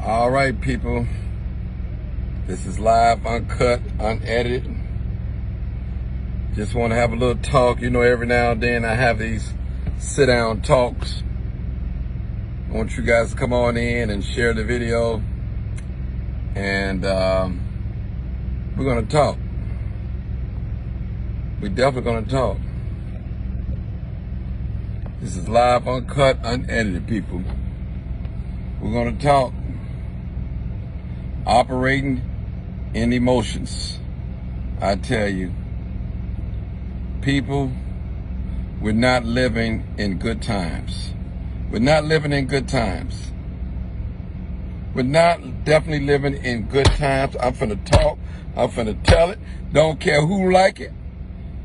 All right, people. This is live, uncut, unedited. Just want to have a little talk. You know, every now and then I have these sit-down talks. I want you guys to come on in and share the video. And we're going to talk. We're definitely going to talk. This is live, uncut, unedited, people. We're going to talk. Operating in emotions. I tell you, people, we're not living in good times. We're not living in good times. We're not definitely living in good times. I'm finna talk. I'm finna tell it. Don't care who like it.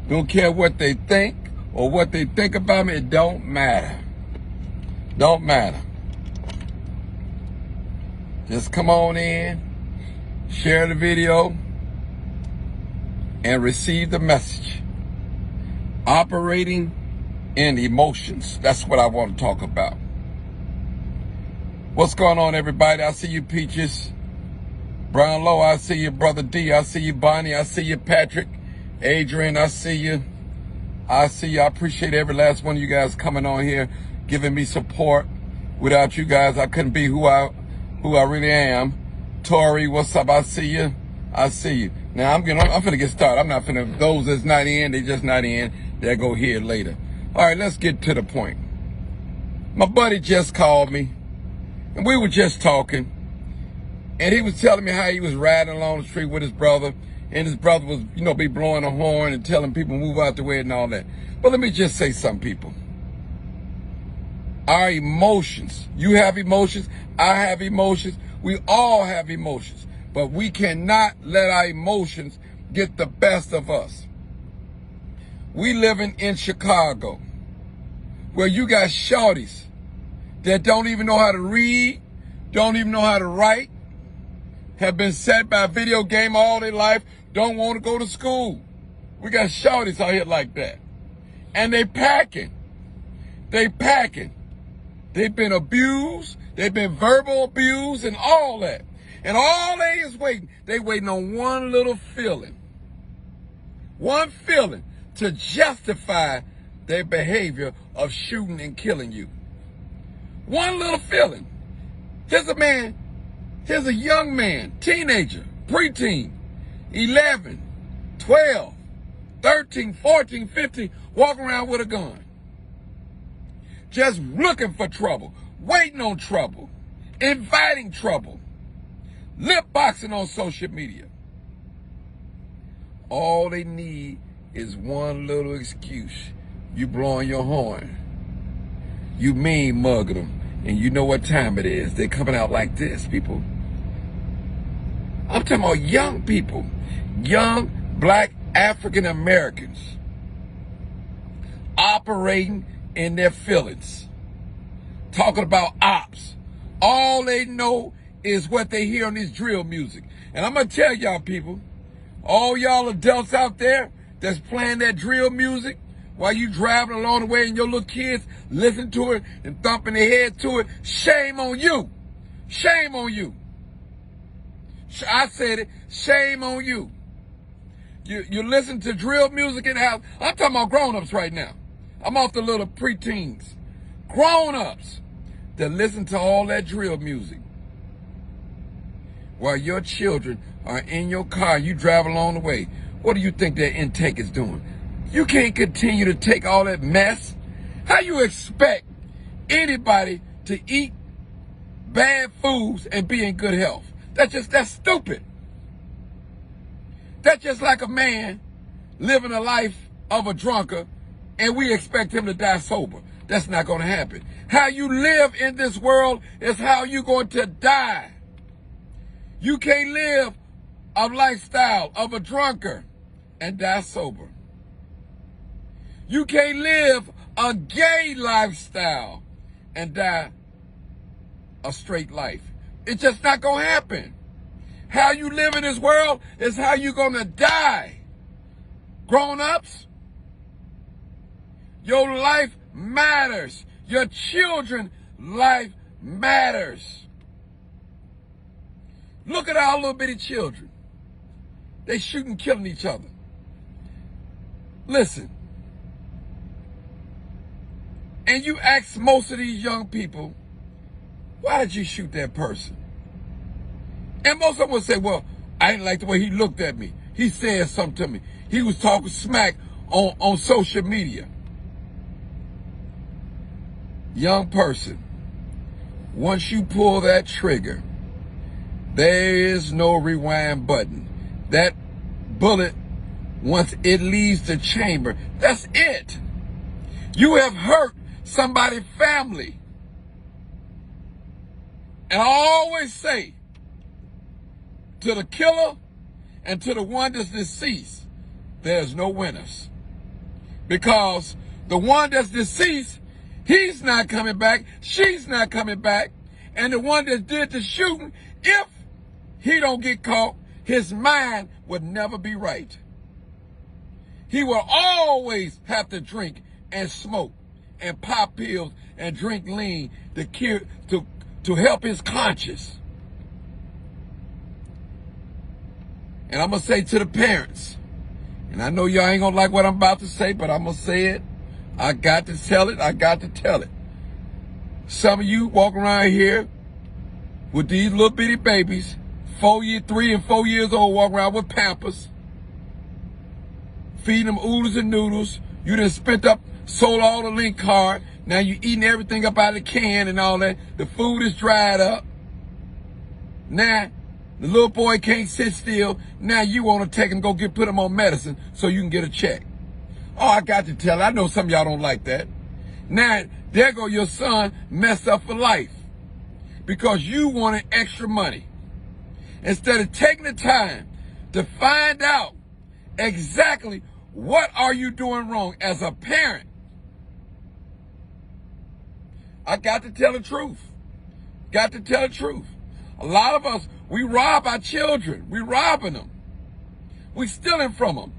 Don't care what they think or what they think about me. It don't matter. Don't matter. Just come on in, share the video, and receive the message. Operating in emotions. That's what I want to talk about. What's going on, everybody? I see you, Peaches. Brownlow, I see you. Brother D, I see you. Bonnie, I see you. Patrick, Adrian, I see you. I see you. I appreciate every last one of you guys coming on here, giving me support. Without you guys, I couldn't be who I really am. Tori, what's up? I see you. I see you. Now I'm finna get started. I'm not finna, those that's not in, they just not in. They'll go here later. All right, let's get to the point. My buddy just called me, and we were just talking, and he was telling me how he was riding along the street with his brother, and his brother was, be blowing a horn and telling people move out the way and all that. But let me just say something, people. Our emotions, you have emotions, I have emotions, we all have emotions, but we cannot let our emotions get the best of us. We living in Chicago, where you got shorties that don't even know how to read, don't even know how to write, have been set by a video game all their life, don't want to go to school. We got shorties out here like that. And they packing. They've been abused, they've been verbal abused and all that. And all they is waiting, they waiting on one little feeling. One feeling to justify their behavior of shooting and killing you. One little feeling. Here's a young man, teenager, preteen, 11, 12, 13, 14, 15, walking around with a gun. Just looking for trouble, waiting on trouble, inviting trouble, lip boxing on social media. All they need is one little excuse. You blowing your horn. You mean mugging them. And you know what time it is. They're coming out like this, people. I'm talking about young people. Young black African Americans operating in their feelings. Talking about ops. All they know is what they hear on this drill music. And I'm going to tell y'all, people, all y'all adults out there that's playing that drill music while you driving along the way and your little kids listen to it and thumping their head to it, shame on you. Shame on you. I said it, shame on you. You listen to drill music in the house. I'm talking about grown-ups right now. I'm off the little preteens. Grown-ups that listen to all that drill music while your children are in your car, you drive along the way. What do you think their intake is doing? You can't continue to take all that mess. How you expect anybody to eat bad foods and be in good health? That's stupid. That's just like a man living a life of a drunkard and we expect him to die sober. That's not going to happen. How you live in this world is how you're going to die. You can't live a lifestyle of a drunkard and die sober. You can't live a gay lifestyle and die a straight life. It's just not going to happen. How you live in this world is how you're going to die. Grown-ups, your life matters. Your children's life matters. Look at our little bitty children. They shooting, killing each other. Listen. And you ask most of these young people, why did you shoot that person? And most of them will say, well, I didn't like the way he looked at me. He said something to me. He was talking smack on social media. Young person, once you pull that trigger, there is no rewind button. That bullet, once it leaves the chamber, that's it. You have hurt somebody's family. And I always say, to the killer and to the one that's deceased, there's no winners. Because the one that's deceased, he's not coming back, she's not coming back. And the one that did the shooting, if he don't get caught, his mind would never be right. He will always have to drink and smoke and pop pills and drink lean to help his conscience. And I'm going to say to the parents, and I know y'all ain't going to like what I'm about to say, but I'm going to say it. I got to tell it. I got to tell it. Some of you walk around here with these little bitty babies, 3 and 4 years old, walk around with Pampers, feeding them oodles and noodles. You done sold all the link card. Now you eating everything up out of the can and all that. The food is dried up. Now, the little boy can't sit still. Now you want to take him, put him on medicine so you can get a check. Oh, I got to tell you, I know some of y'all don't like that. Now, there go your son messed up for life because you wanted extra money. Instead of taking the time to find out exactly what are you doing wrong as a parent. I got to tell the truth. Got to tell the truth. A lot of us, we rob our children. We robbing them. We stealing from them.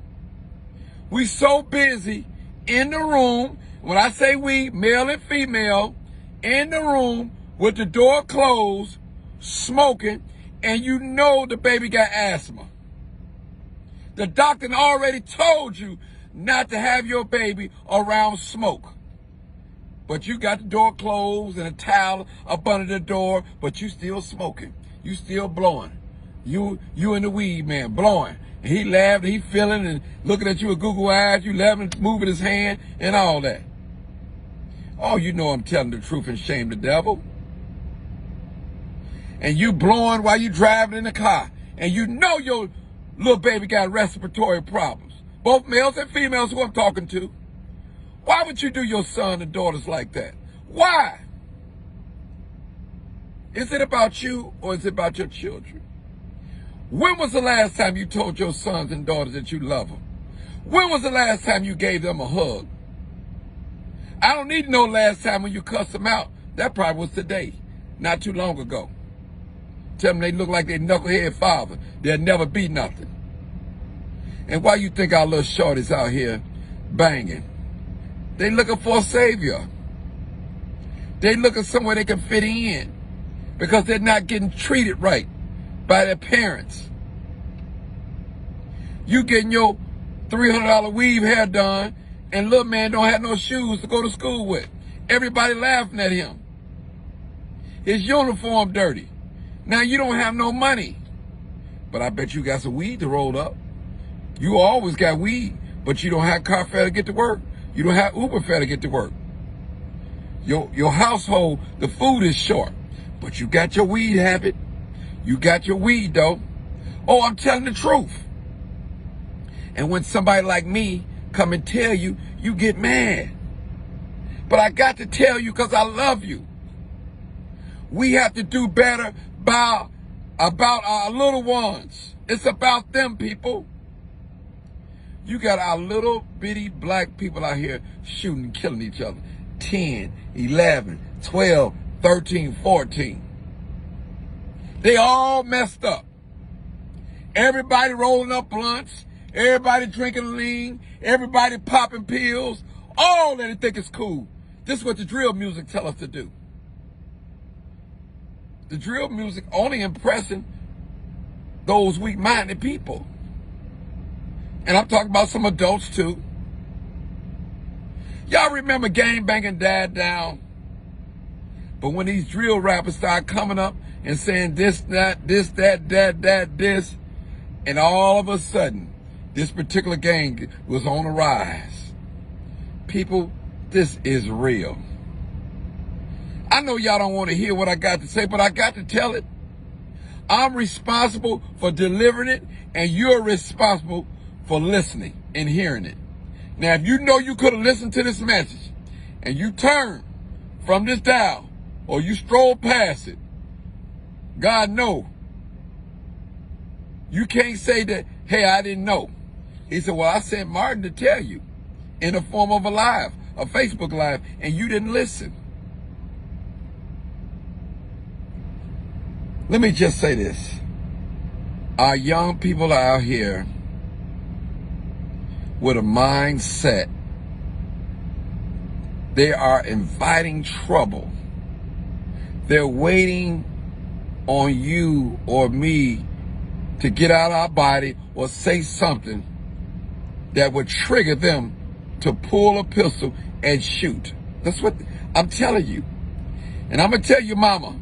We so busy in the room. When I say we, male and female, in the room with the door closed, smoking, and you know the baby got asthma. The doctor already told you not to have your baby around smoke. But you got the door closed and a towel up under the door, but you still smoking. You still blowing. You and the weed man blowing. And he laughing, he feeling and looking at you with Google eyes, you laughing, moving his hand and all that. Oh, you know I'm telling the truth and shame the devil. And you blowing while you driving in the car. And you know your little baby got respiratory problems. Both males and females who I'm talking to. Why would you do your son and daughters like that? Why? Is it about you or is it about your children? When was the last time you told your sons and daughters that you love them? When was the last time you gave them a hug? I don't need to know last time when you cussed them out. That probably was today, not too long ago. Tell them they look like their knucklehead father. They'll never be nothing. And why you think our little shorties out here banging? They looking for a savior. They looking somewhere they can fit in because they're not getting treated right by their parents. You getting your $300 weave hair done and little man don't have no shoes to go to school with. Everybody laughing at him. His uniform dirty. Now you don't have no money. But I bet you got some weed to roll up. You always got weed, but you don't have car fare to get to work. You don't have Uber fare to get to work. Your household, the food is short, but you got your weed habit. You got your weed though. Oh, I'm telling the truth. And when somebody like me come and tell you, you get mad. But I got to tell you because I love you. We have to do better about our little ones. It's about them, people. You got our little bitty black people out here shooting and killing each other. 10, 11, 12, 13, 14. They all messed up. Everybody rolling up blunts. Everybody drinking lean. Everybody popping pills. All that they think is cool. This is what the drill music tell us to do. The drill music only impressing those weak-minded people. And I'm talking about some adults too. Y'all remember gang banging died down? But when these drill rappers start coming up and saying this, that, this, that, this, and all of a sudden, this particular gang was on the rise. People, this is real. I know y'all don't want to hear what I got to say, but I got to tell it. I'm responsible for delivering it, and you're responsible for listening and hearing it. Now, if you know you could have listened to this message, and you turn from this dial, or you stroll past it, God know. You can't say that, hey, I didn't know. He said, well, I sent Martin to tell you in the form of a Facebook Live, and you didn't listen. Let me just say this. Our young people out here with a mindset, they are inviting trouble. They're waiting on you or me to get out our body or say something that would trigger them to pull a pistol and shoot. That's what I'm telling you. And I'm going to tell you, mama,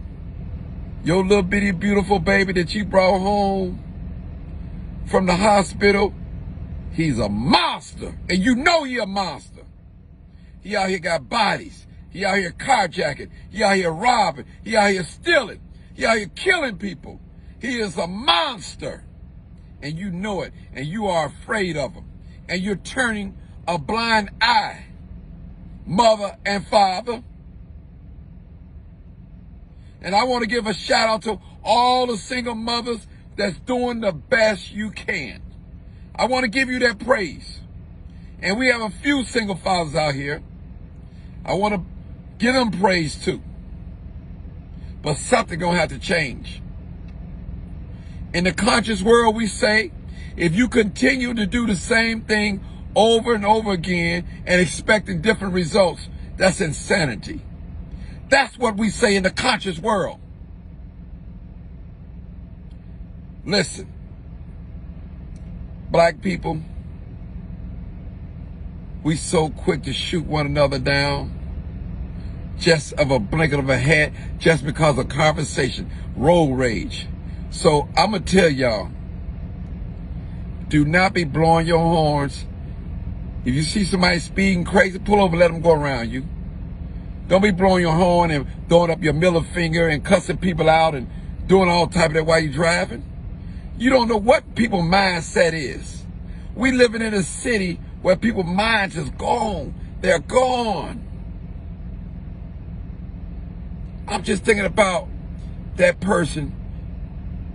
your little bitty beautiful baby that you brought home from the hospital, he's a monster. And you know he a monster. He out here got bodies. He out here carjacking. He out here robbing. He out here stealing. He out here killing people. He is a monster. And you know it. And you are afraid of him. And you're turning a blind eye, mother and father. And I want to give a shout out to all the single mothers that's doing the best you can. I want to give you that praise. And we have a few single fathers out here. I want to give them praise too. But something gonna have to change. In the conscious world, we say, if you continue to do the same thing over and over again and expecting different results, that's insanity. That's what we say in the conscious world. Listen, black people, we so quick to shoot one another down just of a blink of a head, just because of conversation, road rage. So I'm going to tell y'all, do not be blowing your horns. If you see somebody speeding crazy, pull over, let them go around you. Don't be blowing your horn and throwing up your middle finger and cussing people out and doing all type of that while you're driving. You don't know what people's mindset is. We living in a city where people's minds is gone. They're gone. I'm just thinking about that person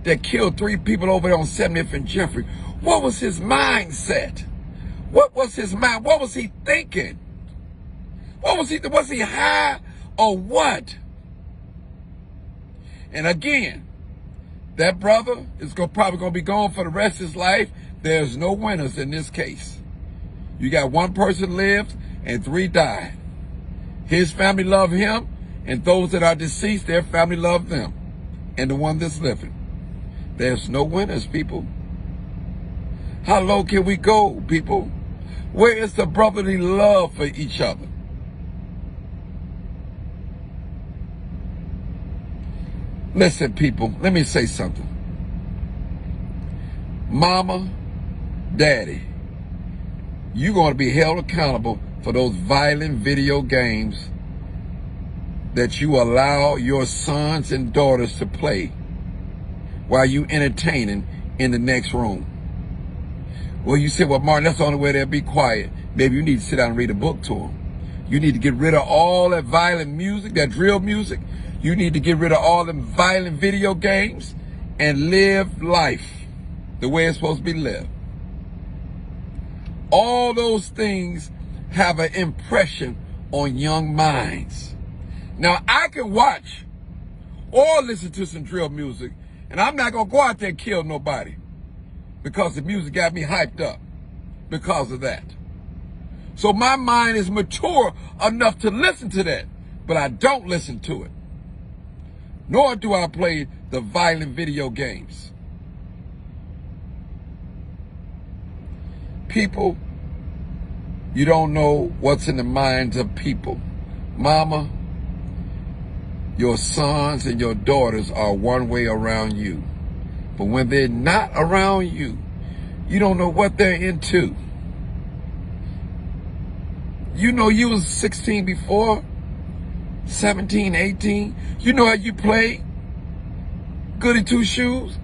that killed 3 people over there on 70th and Jeffrey. What was his mindset? What was his mind? What was he thinking? Was he high or what? And again, that brother is probably going to be gone for the rest of his life. There's no winners in this case. You got 1 person lived and 3 died. His family love him, and those that are deceased, their family love them, and the one that's living. There's no winners, people. How low can we go, people? Where is the brotherly love for each other? Listen, people, let me say something. Mama, daddy, you're going to be held accountable for those violent video games that you allow your sons and daughters to play while you entertaining in the next room. Well, you say, well, Martin, that's the only way they'll be quiet. Maybe you need to sit down and read a book to them. You need to get rid of all that violent music, that drill music. You need to get rid of all them violent video games and live life the way it's supposed to be lived. All those things have an impression on young minds. Now, I can watch or listen to some drill music, and I'm not going to go out there and kill nobody because the music got me hyped up because of that. So my mind is mature enough to listen to that, but I don't listen to it. Nor do I play the violent video games. People, you don't know what's in the minds of people. Mama, your sons and your daughters are one way around you. But when they're not around you, you don't know what they're into. You know you was 16 before, 17, 18. You know how you played. Goody two shoes.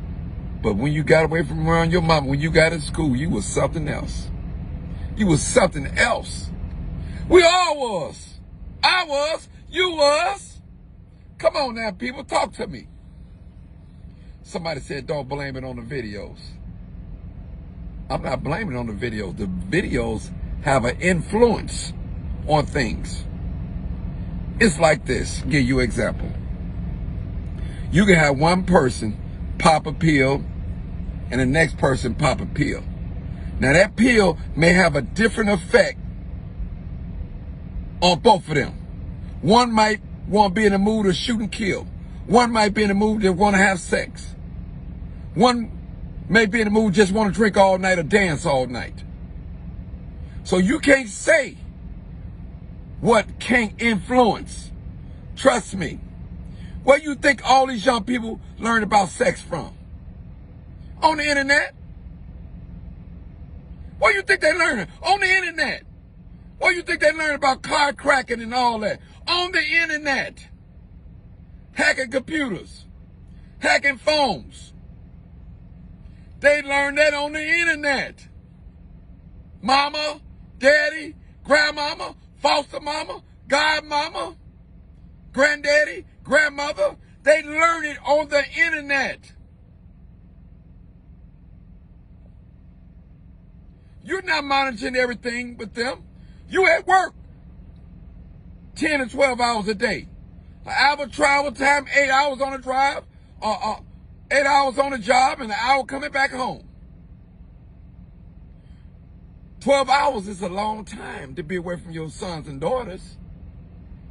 But when you got away from around your mama, when you got in school, you was something else. You was something else. We all was. I was. You was. Come on now, people. Talk to me. Somebody said don't blame it on the videos. I'm not blaming it on the videos. The videos have an influence on things. It's like this. I'll give you an example. You can have one person pop a pill and the next person pop a pill. Now that pill may have a different effect on both of them. One might want to be in the mood to shoot and kill. One might be in the mood to want to have sex. One may be in the mood just want to drink all night or dance all night. So you can't say what can't influence. Trust me. Where you think all these young people learn about sex from? On the internet. Where you think they learn it? On the internet. Where you think they learn about card cracking and all that? On the internet. Hacking computers. Hacking phones. They learn that on the internet. Mama, daddy, grandmama, foster mama, godmama, granddaddy, grandmother, they learn it on the internet. You're not monitoring everything with them. You at work 10 and 12 hours a day. An hour travel time, 8 hours on a drive, 8 hours on a job, and an hour coming back home. 12 hours is a long time to be away from your sons and daughters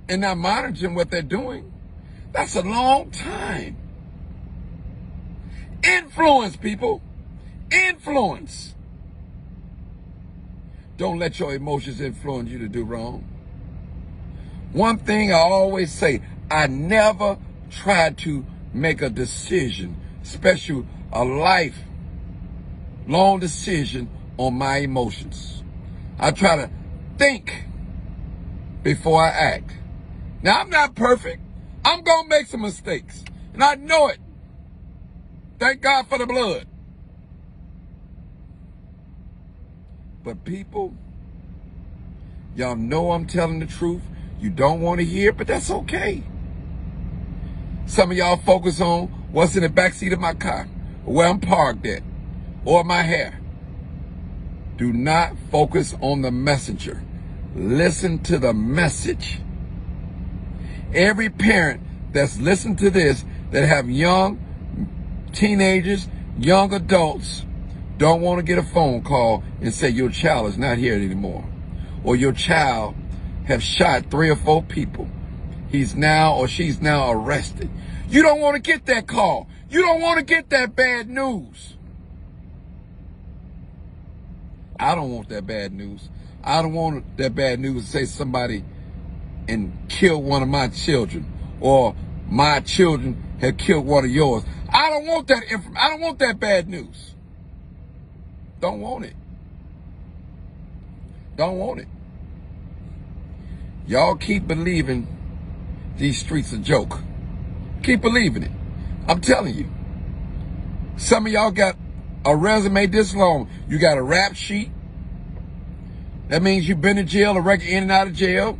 and not monitoring what they're doing. That's a long time. Influence, people. Influence. Don't let your emotions influence you to do wrong. One thing I always say, I never try to make a decision, especially a life-long decision on my emotions. I try to think before I act. Now, I'm not perfect. I'm going to make some mistakes, and I know it. Thank God for the blood. But people, y'all know I'm telling the truth. You don't want to hear it, but that's okay. Some of y'all focus on what's in the backseat of my car, or where I'm parked at, or my hair. Do not focus on the messenger. Listen to the message. Every parent that's listened to this, that have young teenagers, young adults, don't want to get a phone call and say your child is not here anymore, or your child have shot 3 or 4 people. He's now or she's now arrested. You don't want to get that call. You don't want to get that bad news. I don't want that bad news. I don't want that bad news to say somebody and kill one of my children, or my children have killed one of yours. I don't want that I don't want that bad news. Don't want it. Don't want it. Y'all keep believing these streets a joke. Keep believing it. I'm telling you. Some of y'all got a resume this long. You got a rap sheet. That means you've been in jail, a record in and out of jail.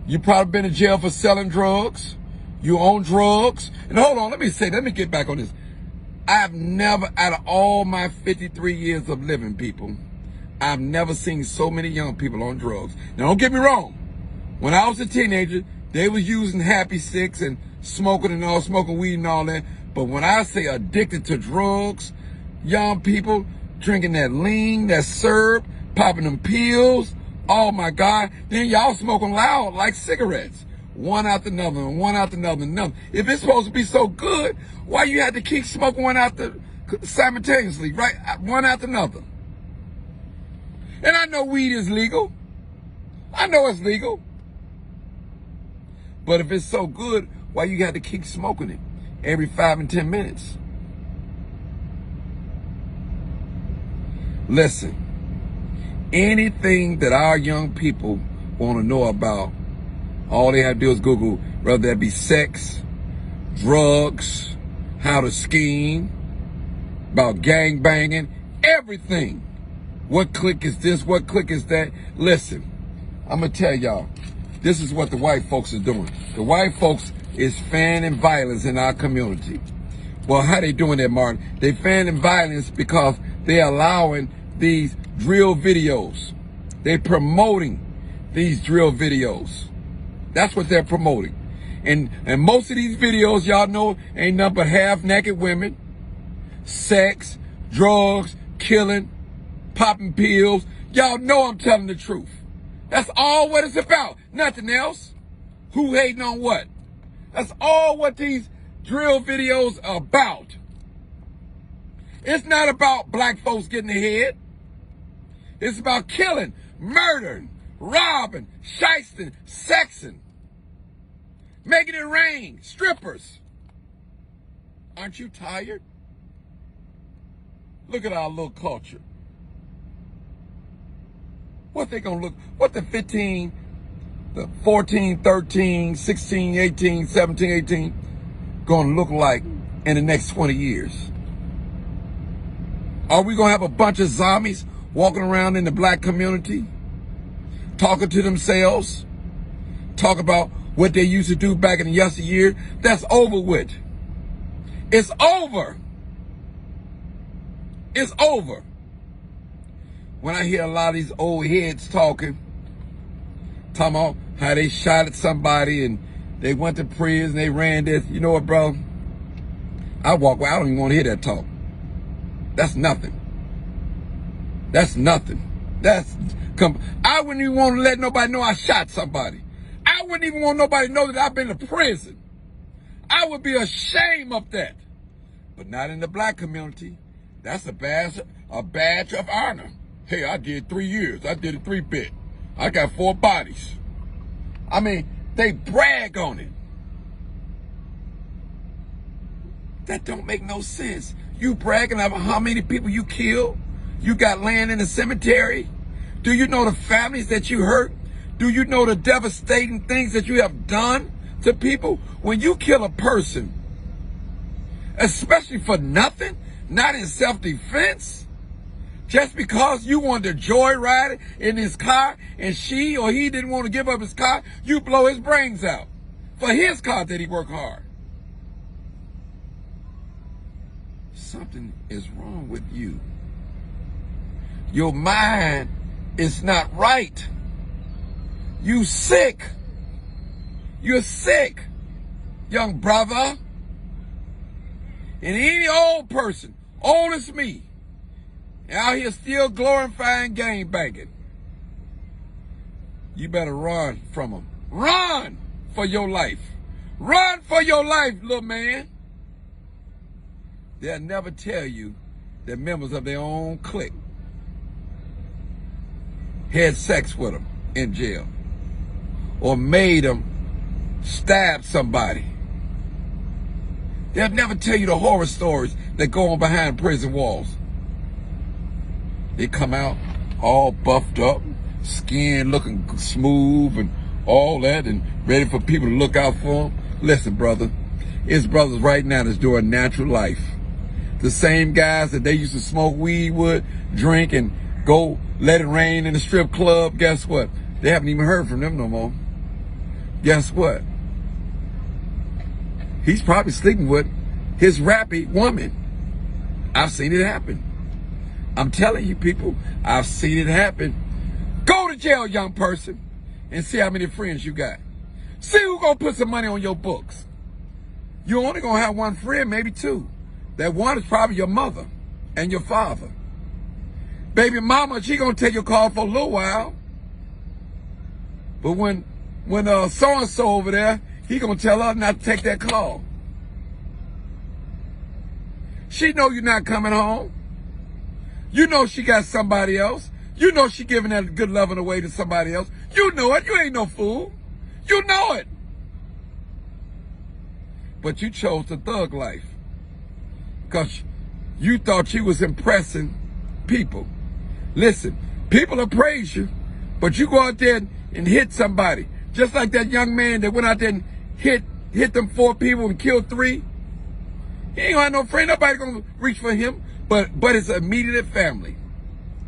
You probably been in jail for selling drugs. You own drugs. And hold on, let me get back on this. I've never, out of all my 53 years of living, people, I've never seen so many young people on drugs. Now, don't get me wrong. When I was a teenager, they was using happy sticks and smoking weed and all that. But when I say addicted to drugs, young people drinking that lean, that syrup, popping them pills, oh my God, then y'all smoking loud like cigarettes. One after another, and one after another, and another. If it's supposed to be so good, why you had to keep smoking one after simultaneously, right? One after another. And I know weed is legal. I know it's legal. But if it's so good, why you got to keep smoking it every 5 and 10 minutes? Listen, anything that our young people want to know about, all they have to do is Google, whether that be sex, drugs, how to scheme, about gang banging, everything. What clique is this? What clique is that? Listen, I'm going to tell y'all, this is what the white folks are doing. The white folks is fanning violence in our community. Well, how they doing that, Martin? They fanning violence because they're allowing these drill videos. They're promoting these drill videos. That's what they're promoting. And most of these videos, y'all know, ain't nothing but half-naked women, sex, drugs, killing, popping pills. Y'all know I'm telling the truth. That's all what it's about. Nothing else. Who hating on what? That's all what these drill videos are about. It's not about black folks getting ahead. It's about killing, murdering, robbing, shysting, sexing, making it rain, strippers. Aren't you tired? Look at our little culture. What they gonna look, what the 15, the 14, 13, 16, 18, 17, 18 gonna look like in the next 20 years? Are we gonna have a bunch of zombies walking around in the black community, talking to themselves, talk about what they used to do back in the yesteryear? That's over with. It's over. It's over. When I hear a lot of these old heads talking about how they shot at somebody and they went to prison, they ran this, you know what, bro? I walk away. I don't even want to hear that talk. That's nothing. That's nothing. I wouldn't even want to let nobody know I shot somebody. I wouldn't even want nobody to know that I've been to prison. I would be ashamed of that. But not in the black community. That's a badge of honor. Hey, I did 3 years. I did a 3-bit. I got 4 bodies. I mean, they brag on it. That don't make no sense. You bragging about how many people you killed? You got land in the cemetery? Do you know the families that you hurt? Do you know the devastating things that you have done to people? When you kill a person, especially for nothing, not in self-defense, just because you wanted to joyride in his car and she or he didn't want to give up his car, you blow his brains out. For his car did he work hard? Something is wrong with you. Your mind is not right. You sick. You're sick, young brother. And any old person, old as me, out here still glorifying gang banging, you better run from them. Run for your life. Run for your life, little man. They'll never tell you that members of their own clique had sex with them in jail or made them stab somebody. They'll never tell you the horror stories that go on behind prison walls. They come out all buffed up, skin looking smooth and all that, and ready for people to look out for them. Listen, brother, it's brothers right now that's doing natural life. The same guys that they used to smoke weed with, drink, and go let it rain in the strip club, guess what? They haven't even heard from them no more. Guess what? He's probably sleeping with his rappy woman. I've seen it happen. I'm telling you, people, I've seen it happen. Go to jail, young person, and see how many friends you got. See who's gonna put some money on your books. You're only gonna have one friend, maybe two. That one is probably your mother and your father. Baby mama, she gonna take your call for a little while. But when so-and-so over there, he gonna tell her not to take that call. She know you're not coming home. You know she got somebody else. You know she giving that good loving away to somebody else. You know it. You ain't no fool. You know it. But you chose the thug life because you thought you was impressing people. Listen, people will praise you, but you go out there and hit somebody. Just like that young man that went out there and hit them 4 people and killed 3. He ain't gonna have no friend. Nobody gonna reach for him, but his immediate family,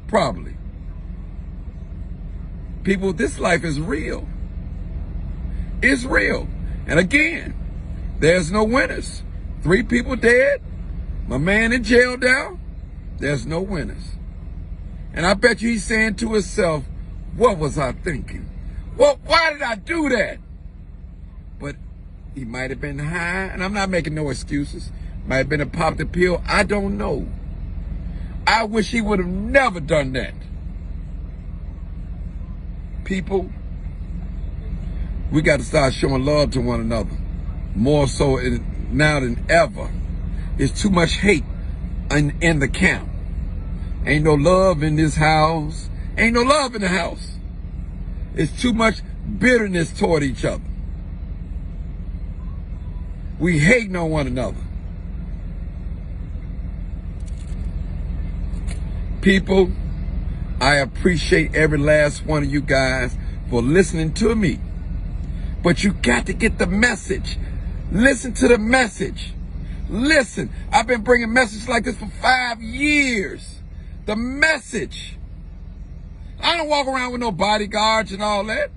probably. People, this life is real. It's real. And again, there's no winners. 3 people dead. My man in jail now. There's no winners. And I bet you he's saying to himself, what was I thinking? Well, why did I do that? But he might have been high, and I'm not making no excuses. Might have been a popped a pill. I don't know. I wish he would have never done that. People, we got to start showing love to one another. More so now than ever. There's too much hate in the camp. Ain't no love in this house. Ain't no love in the house. It's too much bitterness toward each other. We hating on one another. People, I appreciate every last one of you guys for listening to me. But you got to get the message. Listen to the message. Listen, I've been bringing messages like this for 5 years. The message. I don't walk around with no bodyguards and all that.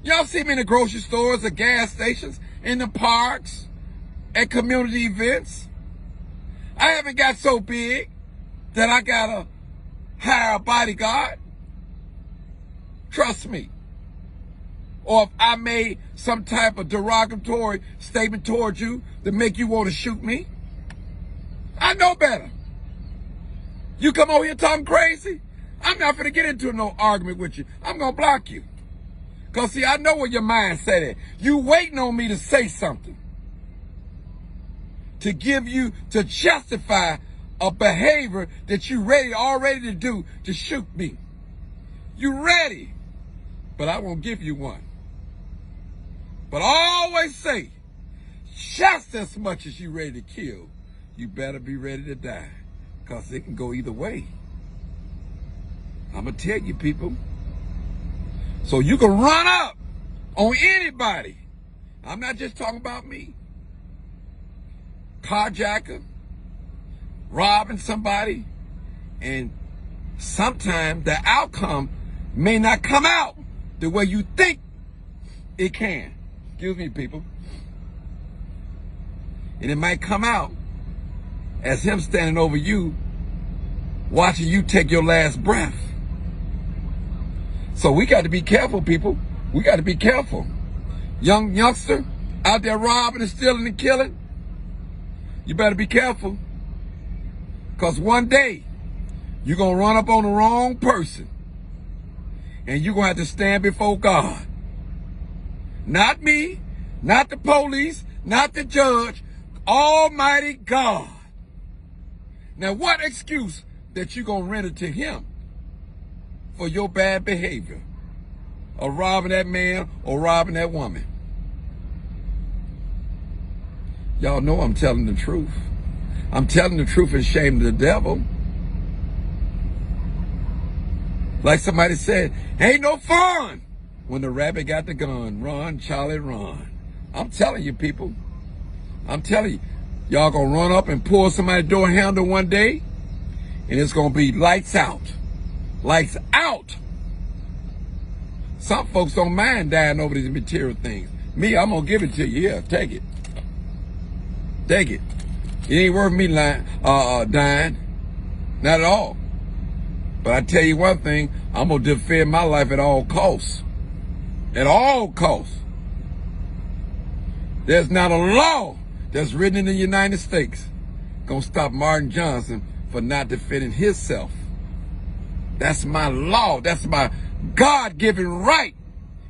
Y'all see me in the grocery stores, the gas stations, in the parks, at community events. I haven't got so big that I gotta hire a bodyguard. Trust me. Or if I made some type of derogatory statement towards you to make you want to shoot me, I know better. You come over here talking crazy, I'm not gonna get into no argument with you. I'm gonna block you. Cause see, I know where your mindset is. You waiting on me to say something. To give you, to justify a behavior that you already to do to shoot me. You ready, but I won't give you one. But I always say, just as much as you ready to kill, you better be ready to die. Because it can go either way. I'm going to tell you, people. So you can run up on anybody. I'm not just talking about me. Carjacker, robbing somebody, and sometimes the outcome may not come out the way you think it can. Excuse me, people. And it might come out as him standing over you, watching you take your last breath. So we got to be careful, people. We got to be careful. Youngster out there robbing and stealing and killing, you better be careful. Because one day, you're going to run up on the wrong person. And you're going to have to stand before God. Not me, not the police, not the judge, Almighty God. Now, what excuse that you going to render to him for your bad behavior of robbing that man or robbing that woman? Y'all know I'm telling the truth. I'm telling the truth and shame the devil. Like somebody said, ain't no fun when the rabbit got the gun. Run, Charlie, run. I'm telling you, people. I'm telling you. Y'all gonna run up and pull somebody's door handle one day, and it's gonna be lights out. Lights out. Some folks don't mind dying over these material things. Me, I'm gonna give it to you. Here, take it. Take it. It ain't worth me dying. Not at all. But I tell you one thing, I'm gonna defend my life at all costs. At all costs. There's not a law that's written in the United States gonna stop Martin Johnson for not defending himself. That's my law. That's my God-given right,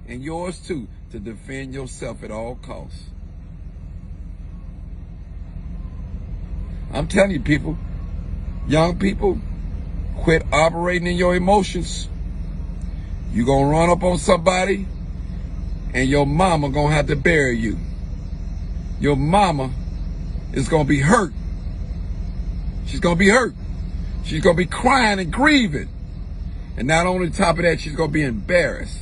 and yours too, to defend yourself at all costs. I'm telling you, people, young people, Quit operating in your emotions. You're going to run up on somebody and your mama going to have to bury you. Your mama is going to be hurt. She's going to be hurt. She's going to be crying and grieving. And not only top of that, she's going to be embarrassed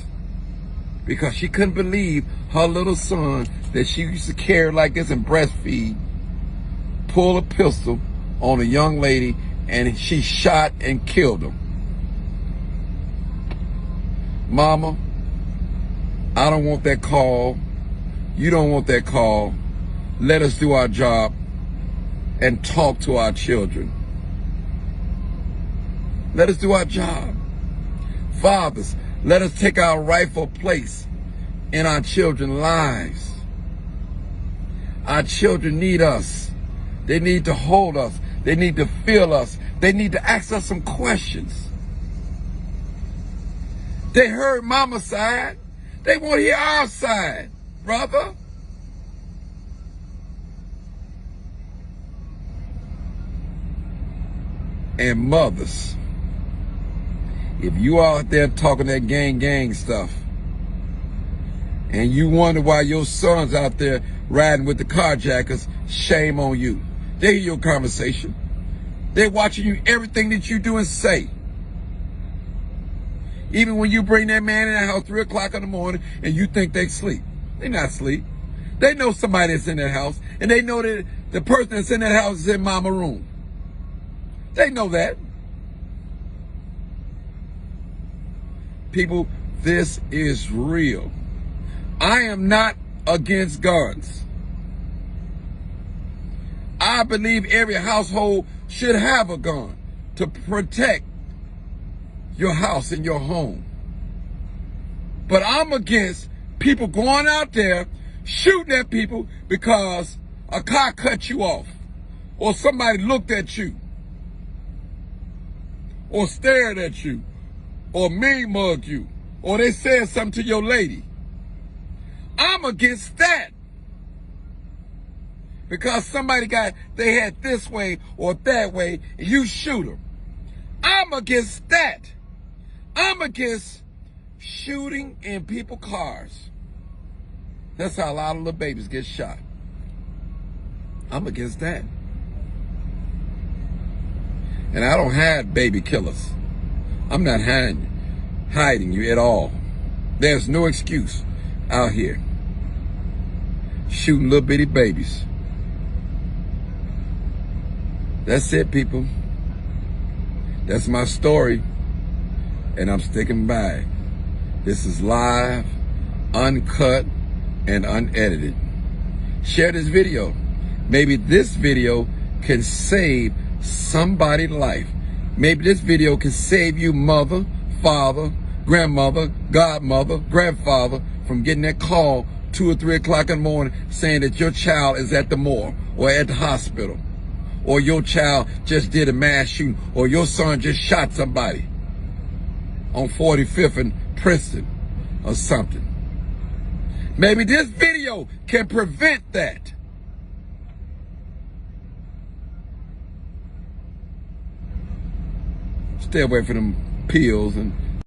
because she couldn't believe her little son that she used to carry like this and breastfeed, pull a pistol on a young lady, and she shot and killed him. Mama, I don't want that call. You don't want that call. Let us do our job and talk to our children. Let us do our job. Fathers, let us take our rightful place in our children's lives. Our children need us. They need to hold us. They need to feel us. They need to ask us some questions. They heard mama's side. They want to hear our side, brother. And mothers, if you are out there talking that gang stuff, and you wonder why your son's out there riding with the carjackers, shame on you. They hear your conversation. They're watching you, everything that you do and say. Even when you bring that man in the house 3 o'clock in the morning and you think they sleep. They're not asleep. They know somebody that's in that house, and they know that the person that's in that house is in mama's room. They know that. People, this is real. I am not against guns. I believe every household should have a gun to protect your house and your home. But I'm against people going out there shooting at people because a car cut you off, or somebody looked at you, or stared at you, or mean mugged you, or they said something to your lady. I'm against that. Because somebody got their head this way or that way, and you shoot them. I'm against that. I'm against shooting in people's cars. That's how a lot of little babies get shot. I'm against that. And I don't hide baby killers. I'm not hiding you at all. There's no excuse out here shooting little bitty babies. That's it, people. That's my story, and I'm sticking by it. This is live, uncut, and unedited. Share this video. Maybe this video can save somebody's life. Maybe this video can save you, mother, father, grandmother, godmother, grandfather, from getting that call 2 or 3 o'clock in the morning saying that your child is at the morgue or at the hospital, or your child just did a mass shooting, or your son just shot somebody on 45th and Princeton or something. Maybe this video can prevent that. Stay away from them pills and